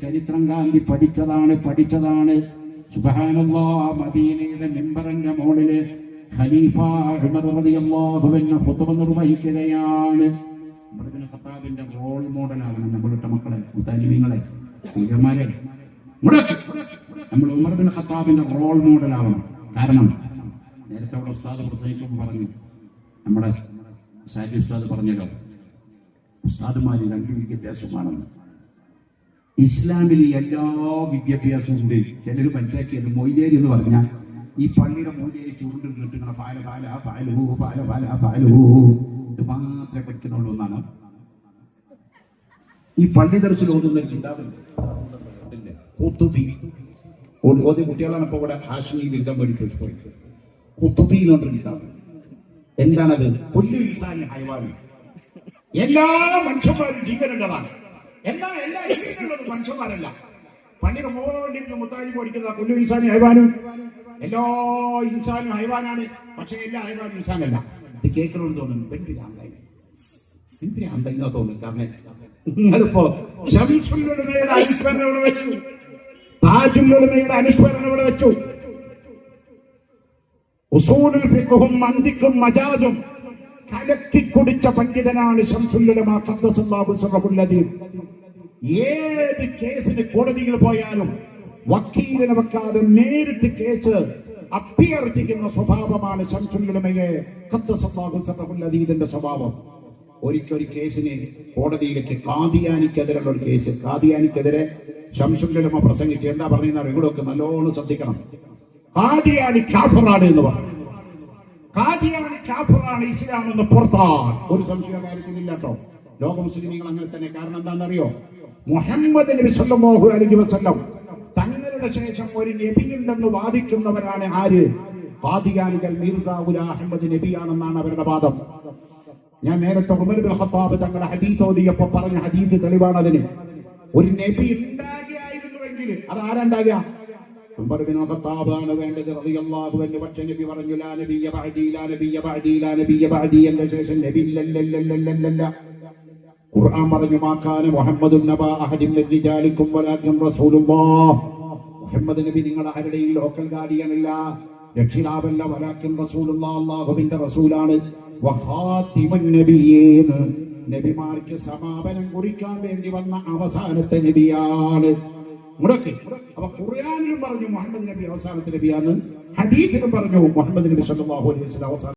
ചരിത്രം ഗാന്ധി പഠിച്ചതാണ്. സുബ്ഹാനല്ലാഹ്, മദീനയുടെ മിമ്പറിന്റെ മുകളില് ഖലീഫ ഉമർ റളിയല്ലാഹു അൻഹു ഖുതുബ നിർവഹിക്കുകയാണ്. ഉമർ ഇബ്നു ഖത്താബിന്റെ റോൾ മോഡലാവണം നമ്മളുടെ മക്കളെ, മുത്തലിമീങ്ങളെ, ഉലമാരെ. നമ്മൾ ഉമർ ഇബ്നു ഖത്താബിന്റെ റോൾ മോഡലാവണം. കാരണം നേരത്തെ അവിടെ ഉസ്താദ് പ്രസംഗിക്കുമ്പോൾ പറഞ്ഞു, നമ്മുടെ സാജി ഉസ്താദ് പറഞ്ഞല്ലോ, ഉസ്താദുമാര് രണ്ട് വിദ്യാഭ്യാസമാണെന്ന്. ഇസ്ലാമിൽ എല്ലാ വിദ്യാഭ്യാസവും ഉണ്ട്. ചിലർ മനസ്സിലാക്കിയത് മൊയ്തേരി എന്ന് പറഞ്ഞാൽ ഈ പള്ളിയുടെ മൊയ്തേരി ചുരുണ്ടിട്ട് ഇത് മാത്രമേ പഠിക്കുന്നുള്ളൂ എന്നാണ്. ഈ പള്ളി ദർശനം ഓതുന്ന ഒരു കിതാബുണ്ട്, ഓരോ കുട്ടികളാണ് ഇപ്പൊ ഇവിടെ ഹാഷ്മി ബിരുദം പഠിപ്പിച്ചു പോയിട്ട്. ഖുതുബി എന്ന് പറഞ്ഞൊരു കിതാബ്. എന്താണത്? പുല്ലു ഇൻസാനി ഹൈവാനി. എല്ലാ മനുഷ്യന്മാരും ജീവനുള്ളതാണ്. എല്ലാ ജീവനുള്ളത് മനുഷ്യന്മാരല്ല. പള്ളിയുടെ മോളിൽ മുത്താലി പഠിക്കുന്ന പുല്ലു ഇൻസാനി ഹൈവാനും. എല്ലാ ഇൻസാനും ഹൈവാനാണ്, പക്ഷെ എല്ലാ ഹൈവാനും ഇൻസാനല്ല. ഇത് കേൾക്കണമെന്ന് തോന്നുന്നു. പെൺപിരാന്തായി തോന്നുന്നു. കാരണം നിങ്ങളിപ്പോ ശംസുലുലമയുടെ അനുസ്മരണ ഇവിടെ വെച്ചു, താജുലുലമയുടെ അനുസ്മരണ ഇവിടെ വെച്ചു. ഉസൂലുൽ ഫിഖ്ഹും മന്തിഖും മജാസും കലക്കി കുടിച്ച പണ്ഡിതനാണ് ശംസുലുലമ ഖദ്ദസല്ലാഹു സിർറഹുൽ അദീം. ഏത് കേസിന് കോടതിയിൽ പോയാലും വക്കീലിനെ വെക്കാതെ നേരിട്ട് കേസ് അഭ്യർത്ഥിക്കുന്ന സ്വഭാവമാണ് ശംസുലുലമയെ ഖദ്ദസല്ലാഹു സിർറഹുൽ അദീമിന്റെ സ്വഭാവം. ഒരിക്കൽ കേസിന് കോടതിയിലേക്ക് ഖാദിയാനിക്കെതിരെയുള്ള ഒരു കേസ്, ഖാദിയാനിക്കെതിരെ ശംസുലുലമ പ്രസംഗിച്ച് എന്താ പറയുന്നത്? ഇവിടെയൊക്കെ നല്ലോണം ശ്രദ്ധിക്കണം. ഖാദിയാനി കാഫിറാണ് എന്ന് പറഞ്ഞു. ഖാദിയാനി കാഫിറാണ്, ഇസ്ലാം എന്ന് പുറത്താണ്. ഒരു സംശയ കാര്യത്തിലില്ല കേട്ടോ. ലോക മുസ്ലിമീങ്ങൾ അങ്ങനെ തന്നെ. കാരണം എന്താണെന്നറിയോ? മുഹമ്മദ് നബി സല്ലല്ലാഹു അലൈഹി വസല്ലം തങ്ങളുടെ ശേഷം ഒരു നബിയുണ്ടെന്ന് വാദിക്കുന്നവരാണ് ആര്? ഖാദിയാനികൾ. മിർസ ഗുലാം അഹ്മദ് നബിയാണെന്നാണ് അവരുടെ വാദം. ഞാൻ നേരത്തെ ഉമർ ഇബ്നു ഖത്താബ് തങ്ങളുടെ ഹദീസ് ഓതിയപ്പോ പറഞ്ഞ ഹദീസ് തെളിവാണ് അതിന്. ഒരു നബി ഉണ്ടാകുകയായിരുന്നുവെങ്കിൽ അത് ആരുണ്ടാകുക? ഉമർ ഇബ്നു ഖത്താബാണ് വേണ്ടത് റളിയല്ലാഹു അൻഹു. പക്ഷേ നബി പറഞ്ഞു, ലാ നബിയ ബഅദി, ലാ നബിയ ബഅദി, ലാ നബിയ ബഅദി. എന്റെ ശേഷം നബി ഇല്ലല്ലല്ലല്ലല്ല. ഖുർആൻ പറഞ്ഞു, മാ കാന മുഹമ്മദുൻ നബാ അഹദിൻ മിൻ റിജാലിക്കും വലാകിൻ റസൂലുള്ളാഹ്. മുഹമ്മദ് നബി നിങ്ങളുടെ ആരുടെയും ലോക്കൽ ഗാർഡിയനല്ല, രക്ഷിതാവല്ല. വലാകിൻ റസൂലുള്ളാഹ്, അല്ലാഹുവിന്റെ റസൂലാണ്. വഖാതിമുൻ നബിയീൻ, നബിമാർക്ക് സമാപനം കുറിക്കാൻ വേണ്ടി വന്ന അവസാനത്തെ നബിയാണ്. മുടക്കി. അപ്പൊ ഖുർആനിലും പറഞ്ഞു മുഹമ്മദ് നബി അവസാനത്തെ നബിയാണ്, ഹദീസിലും പറഞ്ഞു മുഹമ്മദ് നബി സല്ലല്ലാഹു അലൈഹി വസല്ലം അവസാന